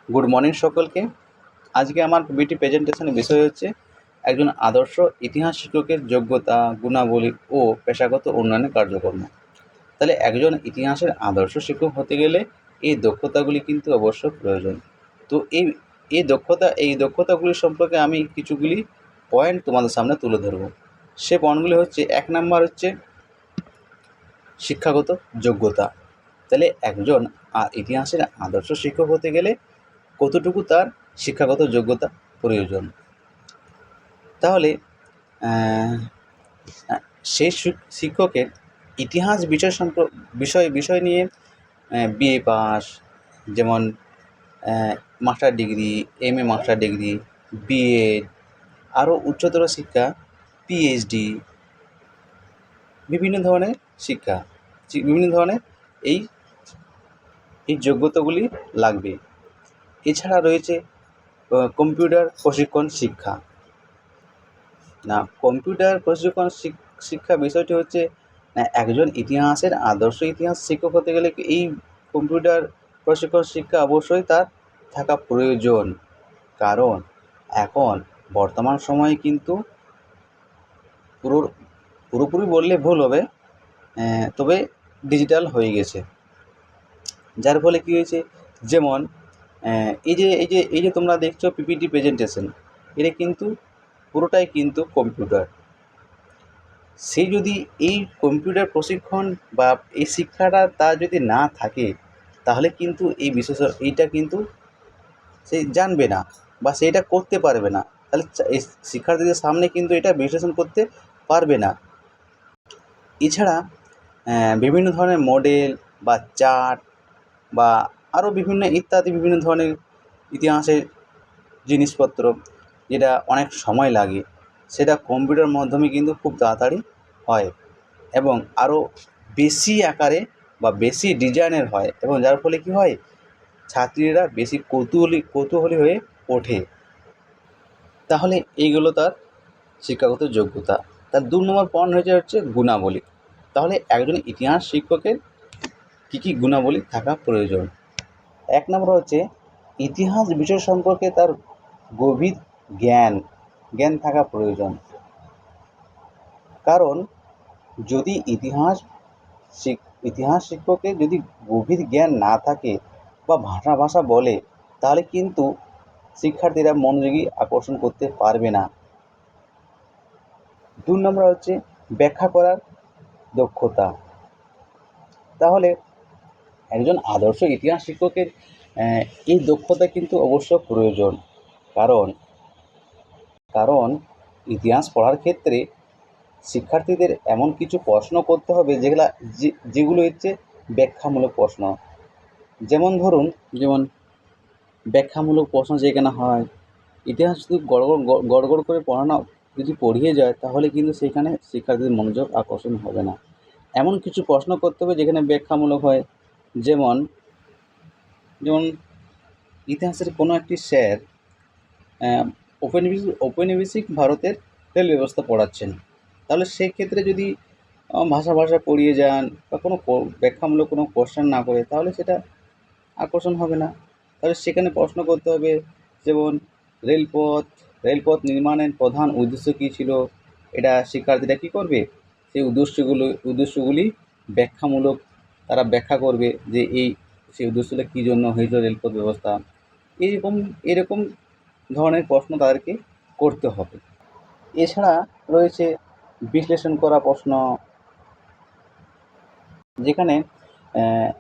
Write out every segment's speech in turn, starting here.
Good morning সকলকে। আজকে আমার পিপিটি প্রেজেন্টেশনের বিষয় হচ্ছে একজন আদর্শ ইতিহাস শিক্ষকের যোগ্যতা, গুণাবলী ও পেশাগত উন্নয়নের কার্যক্রম। তাহলে একজন ইতিহাসের আদর্শ শিক্ষক হতে গেলে এই দক্ষতাগুলি কিন্তু অবশ্য প্রয়োজন। তো এই দক্ষতাগুলি সম্পর্কে আমি কিছুগুলি পয়েন্ট তোমাদের সামনে তুলে ধরব। সে পয়েন্টগুলি হচ্ছে, 1 নাম্বার হচ্ছে শিক্ষাগত যোগ্যতা। তাহলে একজন ইতিহাসের আদর্শ শিক্ষক হতে গেলে কতটুকু তার শিক্ষাগত যোগ্যতা প্রয়োজন। তাহলে সেই শিক্ষকের ইতিহাস বিষয় নিয়ে বিএ পাস, যেমন master degree, MA master degree, BEd, আরও উচ্চতর শিক্ষা পিএইচডি, বিভিন্ন ধরনের শিক্ষা, বিভিন্ন ধরনের এই যোগ্যতাগুলি লাগবে। এছাড়া রয়েছে কম্পিউটার প্রশিক্ষণ শিক্ষা। না, কম্পিউটার প্রশিক্ষণ শিক্ষা বিষয়টি হচ্ছে, একজন ইতিহাসের আদর্শ ইতিহাস শিক্ষক হতে গেলে এই কম্পিউটার প্রশিক্ষণ শিক্ষা অবশ্যই তার থাকা প্রয়োজন। কারণ এখন বর্তমান সময়ে কিন্তু পুরোপুরি বললে ভুল হবে, তবে ডিজিটাল হয়ে গেছে। যার ফলে কী হয়েছে, যেমন এই যে তোমরা দেখছো পিপিটি প্রেজেন্টেশন, এটা কিন্তু পুরোটাই কিন্তু কম্পিউটার। সে যদি এই কম্পিউটার প্রশিক্ষণ বা এই শিক্ষাটা তার যদি না থাকে, তাহলে কিন্তু এইটা কিন্তু সে জানবে না বা সেইটা করতে পারবে না। তাহলে এই শিক্ষার্থীদের সামনে কিন্তু এটা বিশ্লেষণ করতে পারবে না। এছাড়া বিভিন্ন ধরনের মডেল বা চার্ট বা আরও বিভিন্ন ধরনের ইতিহাসের জিনিসপত্র, যেটা অনেক সময় লাগে, সেটা কম্পিউটার মাধ্যমে কিন্তু খুব তাড়াতাড়ি হয় এবং আরও বেশি আকারে বা বেশি ডিজাইনের হয়, এবং যার ফলে কী হয়, ছাত্রীরা বেশি কৌতূহলী হয়ে ওঠে। তাহলে এইগুলো তার শিক্ষাগত যোগ্যতা। তার 2 নম্বর পয়েন্ট হচ্ছে গুণাবলী। তাহলে একজন ইতিহাস শিক্ষকের কী কী গুণাবলী থাকা প্রয়োজন। 1 নম্বর হচ্ছে ইতিহাস বিষয় সম্পর্কে তার গভীর জ্ঞান থাকা প্রয়োজন। কারণ যদি ইতিহাস শিক্ষকের যদি গভীর জ্ঞান না থাকে বা ভাষা বলে, তাহলে কিন্তু শিক্ষার্থীরা মনোযোগী আকর্ষণ করতে পারবে না। 2 নম্বর হচ্ছে ব্যাখ্যা করার দক্ষতা। তাহলে একজন আদর্শ ইতিহাস শিক্ষকের এই দক্ষতা কিন্তু অবশ্য প্রয়োজন। কারণ ইতিহাস পড়ার ক্ষেত্রে শিক্ষার্থীদের এমন কিছু প্রশ্ন করতে হবে যেগুলো হচ্ছে ব্যাখ্যামূলক প্রশ্ন। যেমন ব্যাখ্যামূলক প্রশ্ন যেখানে হয়, ইতিহাস শুধু গড় করে পড়ানো যদি পড়িয়ে যায়, তাহলে কিন্তু সেখানে শিক্ষার্থীদের মনোযোগ আকর্ষণ হবে না। এমন কিছু প্রশ্ন করতে হবে যেখানে ব্যাখ্যামূলক হয়। যেমন ইতিহাসের কোনো একটি স্যার ঔপনিবেশিক ভারতের রেল ব্যবস্থা পড়াচ্ছেন, তাহলে সেক্ষেত্রে যদি ভাষা পড়িয়ে যান বা কোনো ব্যাখ্যামূলক কোনো কোশ্চেন না করে, তাহলে সেটা আকর্ষণ হবে না। তাহলে সেখানে প্রশ্ন করতে হবে, যেমন রেলপথ নির্মাণের প্রধান উদ্দেশ্য কী ছিল, এটা শিক্ষার্থীরা কী করবে, সেই উদ্দেশ্যগুলি ব্যাখ্যামূলক তারা ব্যাখ্যা করবে যে সেই উদ্দেশ্যটা কী জন্য হয়েছিল রেলপথ ব্যবস্থা। এরকম ধরনের প্রশ্ন তাদেরকে করতে হবে। এছাড়া রয়েছে বিশ্লেষণ করা প্রশ্ন, যেখানে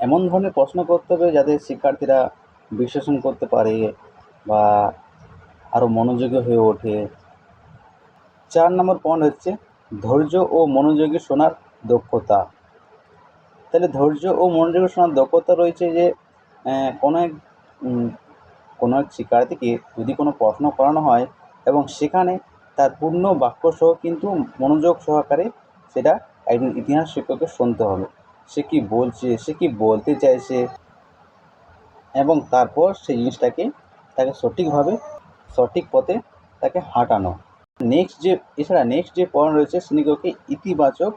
এমন ধরনের প্রশ্ন করতে হবে যাতে শিক্ষার্থীরা বিশ্লেষণ করতে পারে বা আরও মনোযোগী হয়ে ওঠে। 4 নম্বর পয়েন্ট হচ্ছে ধৈর্য ও মনোযোগী শোনার দক্ষতা। তাহলে ধৈর্য ও মনোযোগী শোনার দক্ষতা রয়েছে যে কোনো এক শিক্ষার্থীকে যদি কোনো প্রশ্ন করানো হয় এবং সেখানে তার পূর্ণ বাক্যসহ কিন্তু মনোযোগ সহকারে সেটা একজন ইতিহাস শিক্ষককে শুনতে হবে। সে কী বলছে, সে কী বলতে চাইছে, এবং তারপর সেই জিনিসটাকে তাকে সঠিক পথে তাকে হাঁটানো। এছাড়া নেক্সট যে পয়েন্ট রয়েছে, শ্রেণীকক্ষে ইতিবাচক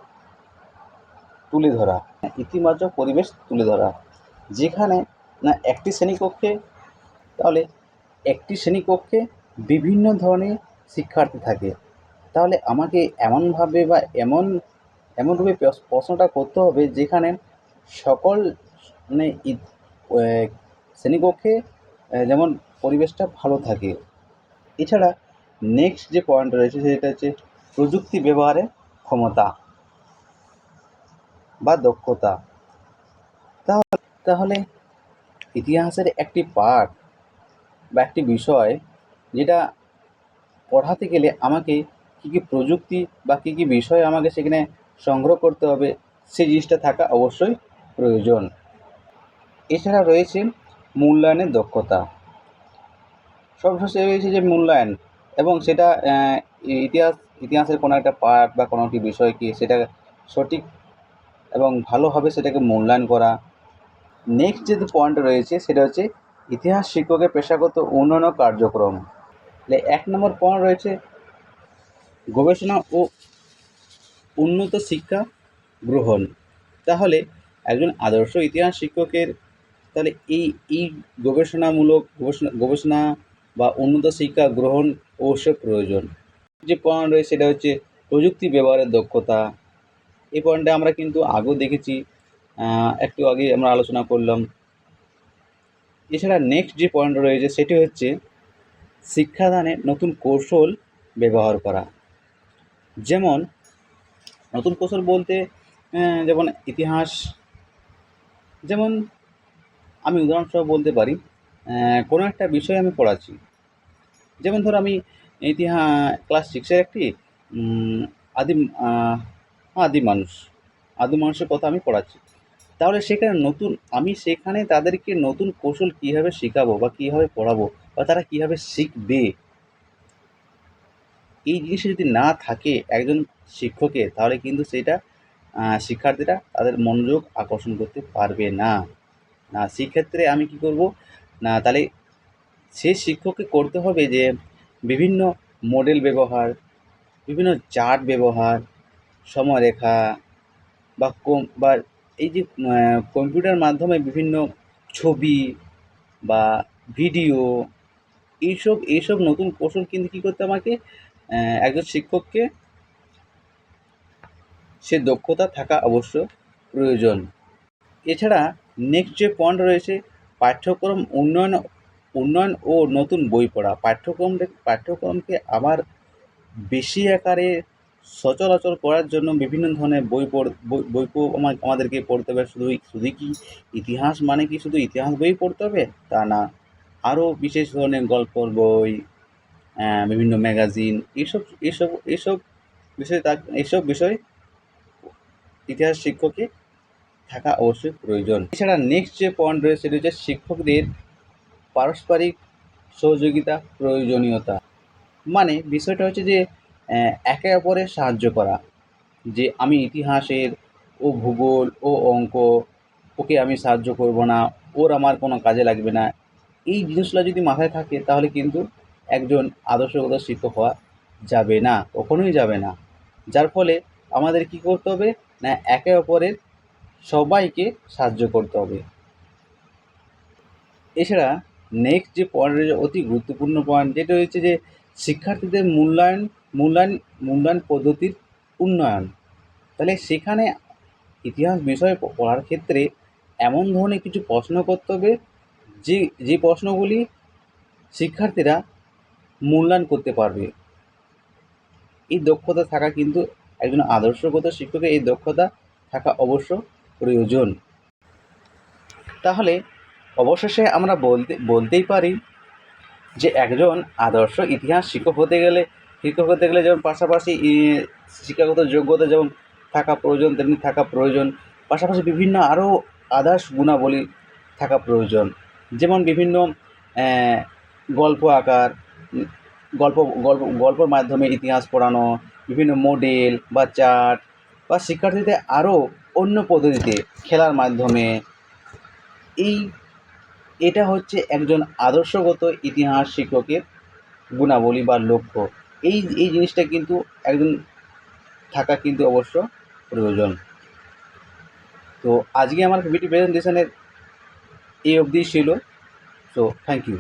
পরিবেশ তুলে ধরা। যেখানে একটি শ্রেণীকক্ষে তাহলে একটি শ্রেণীকক্ষে বিভিন্ন ধরনের শিক্ষার্থী থাকে, তাহলে আমাকে এমনভাবে বা এমনভাবে প্রশ্নটা করতে হবে যেখানে সকল মানে শ্রেণীকক্ষে যেমন পরিবেশটা ভালো থাকে। এছাড়া নেক্সট যে পয়েন্ট রয়েছে সেটা হচ্ছে প্রযুক্তি ব্যবহারের ক্ষমতা বা দক্ষতা। তাহলে ইতিহাসের একটি পাঠ বা একটি বিষয় যেটা পড়াতে গেলে আমাকে কী কী প্রযুক্তি বা কী কী বিষয় আমাকে সেখানে সংগ্রহ করতে হবে, সেই জিনিসটা থাকা অবশ্যই প্রয়োজন। এছাড়া রয়েছে মূল্যায়নের দক্ষতা। সর্বশেষে রয়েছে যে মূল্যায়ন, এবং সেটা ইতিহাসের কোনো একটা পাঠ বা কোনো একটি বিষয়কে সেটা সঠিক এবং ভালোভাবে সেটাকে মূল্যায়ন করা। নেক্সট যে পয়েন্ট রয়েছে সেটা হচ্ছে ইতিহাস শিক্ষকের পেশাগত উন্নয়ন কার্যক্রম। তাহলে 1 নম্বর পয়েন্ট রয়েছে গবেষণা ও উন্নত শিক্ষা গ্রহণ। তাহলে একজন আদর্শ ইতিহাস শিক্ষকের তাহলে এই গবেষণা বা উন্নত শিক্ষা গ্রহণ অবশ্যই প্রয়োজন। যে পয়েন্ট রয়েছে সেটা হচ্ছে প্রযুক্তি ব্যবহারের দক্ষতা। এই পয়েন্টটা আমরা কিন্তু আগেও দেখেছি, একটু আগেই আমরা আলোচনা করলাম। এছাড়া নেক্সট যে পয়েন্ট রয়েছে সেটি হচ্ছে শিক্ষাদানে নতুন কৌশল ব্যবহার করা। যেমন নতুন কৌশল বলতে যেমন ইতিহাস, যেমন আমি উদাহরণসহ বলতে পারি, কোনো একটা বিষয় আমি পড়াচ্ছি, যেমন ধরো আমি ক্লাস 6-এর একটি আদিম আদিম মানুষ আদিম মানুষের কথা আমি পড়াচ্ছি। তাহলে সেখানে তাদেরকে নতুন কৌশল কীভাবে শেখাবো বা কীভাবে পড়াবো বা তারা কীভাবে শিখবে, এই জিনিসটা যদি না থাকে একজন শিক্ষকের, তাহলে কিন্তু সেটা শিক্ষার্থীরা তাদের মনোযোগ আকর্ষণ করতে পারবে না। সেক্ষেত্রে আমি কী করব না, তাহলে সেই শিক্ষককে করতে হবে যে বিভিন্ন মডেল ব্যবহার, বিভিন্ন চার্ট ব্যবহার, সময়রেখা বা এই যে কম্পিউটার মাধ্যমে বিভিন্ন ছবি বা ভিডিও, এইসব নতুন কৌশল কিন্তু কী করতে আমাকে একজন শিক্ষককে সে দক্ষতা থাকা অবশ্য প্রয়োজন। এছাড়া নেক্সট যে পয়েন্ট রয়েছে পাঠ্যক্রম উন্নয়ন ও নতুন বই পড়া। পাঠ্যক্রমকে আবার বেশি আকারে সচরাচর করার জন্য বিভিন্ন ধরনের বইও আমাদেরকে পড়তে হবে। শুধু কি ইতিহাস মানে কি শুধু ইতিহাস বই পড়তে হবে তা না, আরও বিশেষ ধরনের গল্পর বই, বিভিন্ন ম্যাগাজিন, এইসব বিষয় ইতিহাস শিক্ষকে থাকা অবশ্যই প্রয়োজন। এছাড়া নেক্সট যে পয়েন্ট রয়েছে সেটি হচ্ছে শিক্ষকদের পারস্পরিক সহযোগিতা প্রয়োজনীয়তা। মানে বিষয়টা হচ্ছে যে একে অপরের সাহায্য করা, যে আমি ইতিহাসের ও ভূগোল ও অঙ্ক, ওকে আমি সাহায্য করব না, ওর আমার কোনো কাজে লাগবে না, এই জিনিসগুলো যদি মাথায় থাকে তাহলে কিন্তু একজন আদর্শগত শিক্ষক হওয়া যাবে না, কখনোই যাবে না। যার ফলে আমাদের কী করতে হবে না, একে অপরের সবাইকে সাহায্য করতে হবে। এছাড়া নেক্সট যে পয়েন্ট রয়েছে অতি গুরুত্বপূর্ণ পয়েন্ট, যেটা হচ্ছে যে শিক্ষার্থীদের মূল্যায়ন পদ্ধতির উন্নয়ন। তাহলে সেখানে ইতিহাস বিষয় পড়ার ক্ষেত্রে এমন ধরনের কিছু প্রশ্ন করতে হবে যে প্রশ্নগুলি শিক্ষার্থীরা মূল্যায়ন করতে পারবে। এই দক্ষতা থাকা কিন্তু একজন আদর্শগত শিক্ষকের এই দক্ষতা থাকা অবশ্য প্রয়োজন। তাহলে অবশেষে আমরা বলতেই পারি যে একজন আদর্শ ইতিহাস শিক্ষক হতে গেলে যেমন পাশাপাশি শিক্ষাগত যোগ্যতা যেমন থাকা প্রয়োজন, তেমনি থাকা প্রয়োজন পাশাপাশি বিভিন্ন আরও আদার্স গুণাবলী থাকা প্রয়োজন। যেমন বিভিন্ন গল্প আকার, গল্পর মাধ্যমে ইতিহাস পড়ানো, বিভিন্ন মডেল বা চার্ট, বা শিক্ষার্থীদের আরও অন্য পদ্ধতিতে খেলার মাধ্যমে, এটা হচ্ছে একজন আদর্শগত ইতিহাস শিক্ষকের গুণাবলী বা লক্ষ্য। এই জিনিসটা কিন্তু একজন থাকা কিন্তু অবশ্য প্রয়োজন। তো আজকে আমার পিপিটি প্রেজেন্টেশনের এই অবধিই ছিল। So thank you.